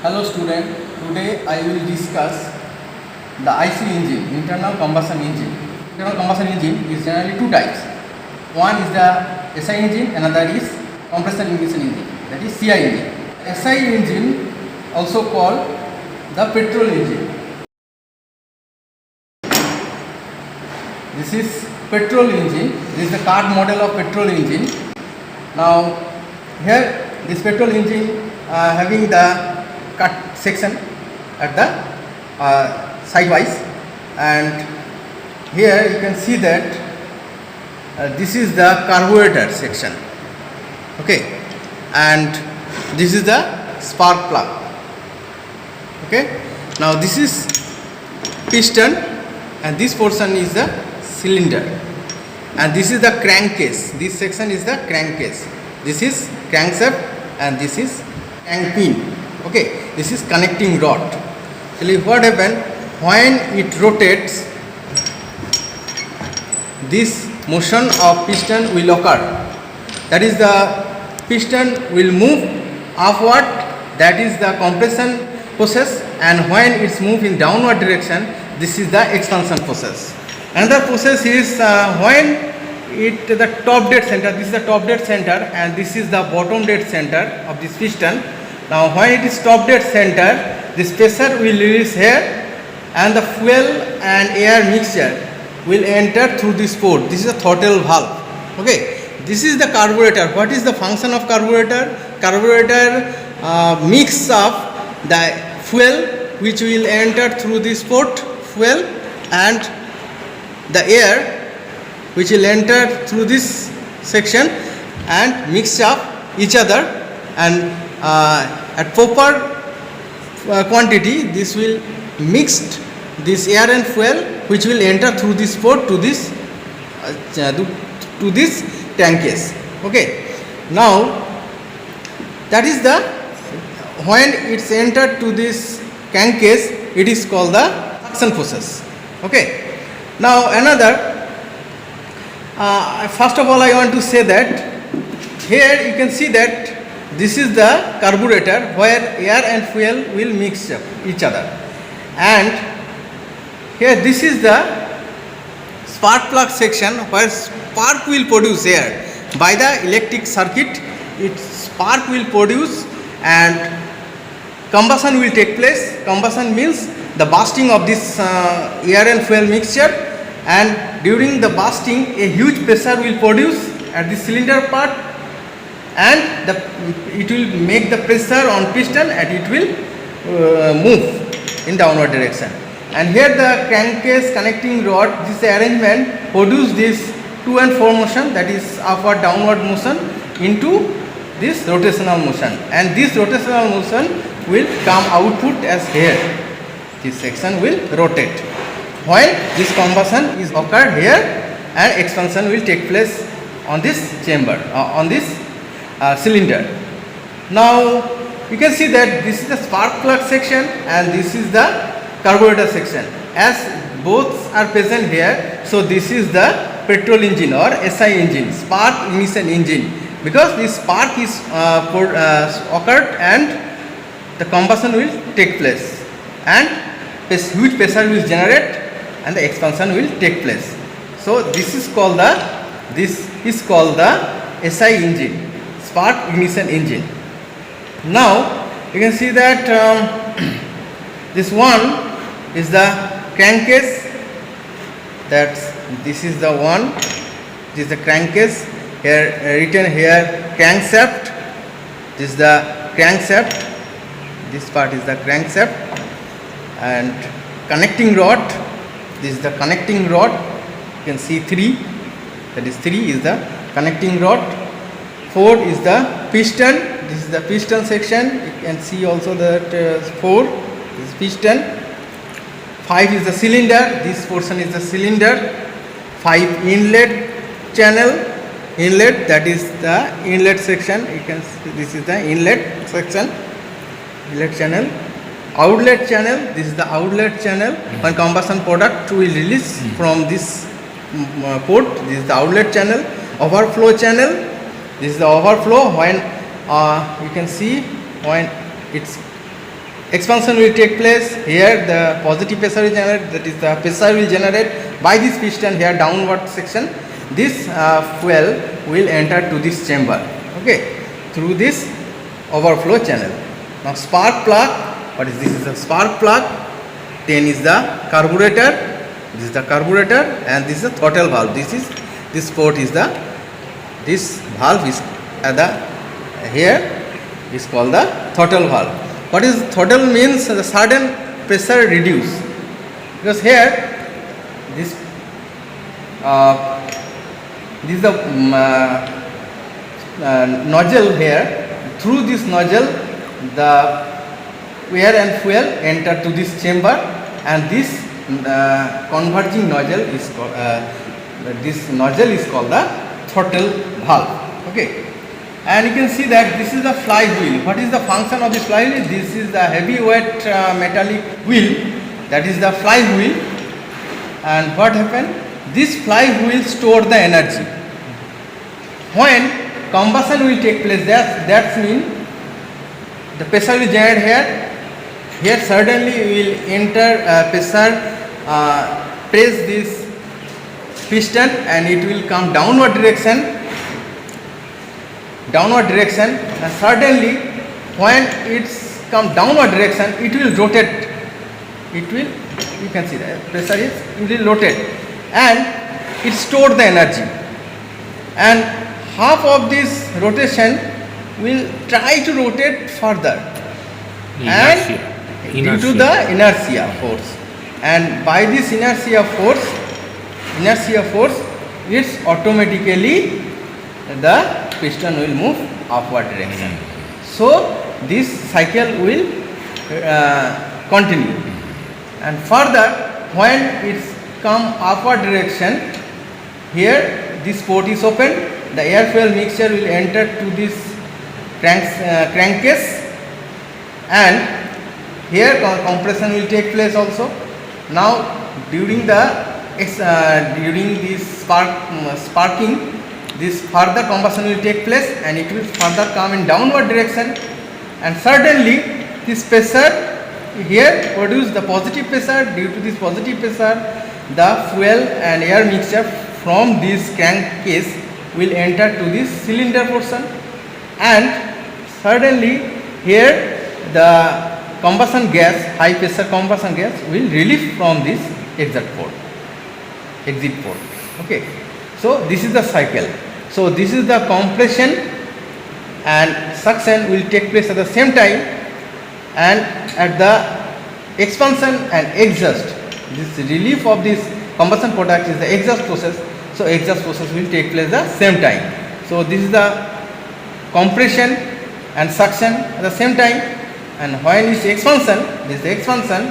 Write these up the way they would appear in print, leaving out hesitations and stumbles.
Hello student, today I will discuss the IC engine, internal combustion engine. Internal combustion engine is generally two types. One is the SI engine, another is compression ignition engine, that is CI engine. SI engine also called the petrol engine. This is petrol engine, this is the card model of petrol engine. Now here this petrol engine having the cut section at the sidewise, and here you can see that this is the carburetor section, okay, and this is the spark plug, okay. Now this is piston and this portion is the cylinder, and this is the crankcase. This section is the crankcase, this is crankshaft and this is crank pin, okay. This is connecting rod. Actually what happens when it rotates, this motion of piston will occur, that is the piston will move upward, that is the compression process, and when it's moved in downward direction, this is the expansion process. Another process is when the top dead center, this is the top dead center and this is the bottom dead center of this piston. Now when it is top dead center, this pressure will release here and the fuel and air mixture will enter through this port. This is a throttle valve, okay. This is the carburetor. What is the function of carburetor? Carburetor mix up the fuel which will enter through this port, fuel, and the air which will enter through this section and mix up each other, and at proper quantity this will mixed this air and fuel which will enter through this port to this tank case, okay. Now that is the when it's entered to this tank case, it is called the suction process, okay. Now another first of all I want to say that here you can see that this is the carburetor where air and fuel will mix up each other, and here this is the spark plug section where spark will produce air by the electric circuit. Its spark will produce and combustion will take place. Combustion means the bursting of this air and fuel mixture, and during the bursting a huge pressure will produce at the cylinder part, and it will make the pressure on piston and it will move in downward direction. And here the crankcase connecting rod, this arrangement produce this to and fro motion, that is upward downward motion into this rotational motion, and this rotational motion will come output as here. This section will rotate while this combustion is occurred here, and expansion will take place on this chamber, on this cylinder. Now you can see that this is the spark plug section and this is the carburetor section. As both are present here, so this is the petrol engine or SI engine, spark ignition engine, because this spark is occurred and the combustion will take place, and this huge pressure will generate and the expansion will take place. So this is called the SI engine, spark ignition engine. Now you can see that this one is the crankcase, this is the one, this is the crankcase, here written here crankshaft, this is the crankshaft, this part is the crankshaft, and connecting rod, this is the connecting rod, you can see 3, that is 3 is the connecting rod, 4 is the piston, this is the piston section, you can see also that 4 is piston, 5 is the cylinder, this portion is the cylinder, 5 inlet channel, inlet, that is the inlet section, you can see this is the inlet section, inlet channel, outlet channel, this is the outlet channel when combustion product will release from this port, this is the outlet channel, overflow channel, this is the overflow when you can see when it's expansion will take place. Here the positive pressure will generate, that is the pressure will generate by this piston here downward section. This fuel will enter to this chamber, okay, through this overflow channel. Now spark plug, what is this? Is the spark plug. 10 is the carburetor. This is the carburetor, and this is the throttle valve. This port is the, this valve is here is called the throttle valve. What is throttle means? The sudden pressure reduce, because here this is the nozzle here. Through this nozzle the air and fuel enter to this chamber, and this converging nozzle is called, the throttle valve, okay. And you can see that this is the flywheel. What is the function of this flywheel? This is the heavy weight metallic wheel, that is the flywheel. And what happened? This flywheel store the energy. When combustion will take place, that means the pressure will generate here. Here suddenly we will enter pressure, press this piston, and it will come downward direction, and suddenly when it's come downward direction, it will rotate. You can see that pressure is, it will rotate, and it store the energy, and half of this rotation will try to rotate further, and due to the inertia force, and by this inertia force it's automatically the piston will move upward direction. So this cycle will continue, and further when it's come upward direction, here this port is open, the air fuel mixture will enter to this crankcase, and here compression will take place also. Now during this sparking, this further combustion will take place, and it will further come in downward direction, and suddenly this pressure here produce the positive pressure. Due to this positive pressure, the fuel and air mixture from this crankcase will enter to this cylinder portion, and suddenly here the combustion gas, high pressure combustion gas will release from this exit port. Okay, so this is the cycle. So this is the compression and suction will take place at the same time, and at the expansion and exhaust, this relief of this combustion product is the exhaust process. So exhaust process will take place at the same time. So this is the compression and suction at the same time, and when it's expansion, this is the expansion,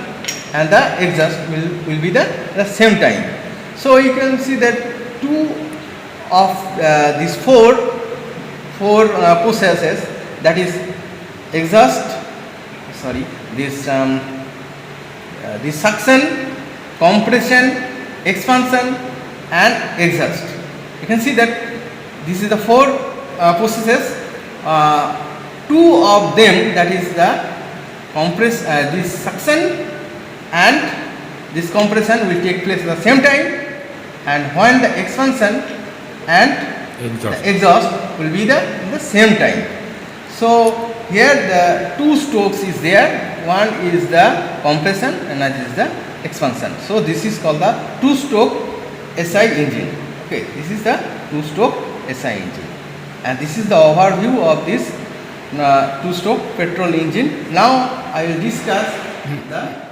and the exhaust will be the same time. So you can see that two of these four processes, that is exhaust, this suction, compression, expansion, and exhaust. You can see that this is the four processes. Two of them, that is the this suction and this compression will take place at the same time, and when the expansion and the exhaust will be the same time. So here the two strokes is there. One is the compression, and another is the expansion. So this is called the two-stroke SI engine. Okay, this is the two-stroke SI engine, and this is the overview of this two-stroke petrol engine. Now I will discuss the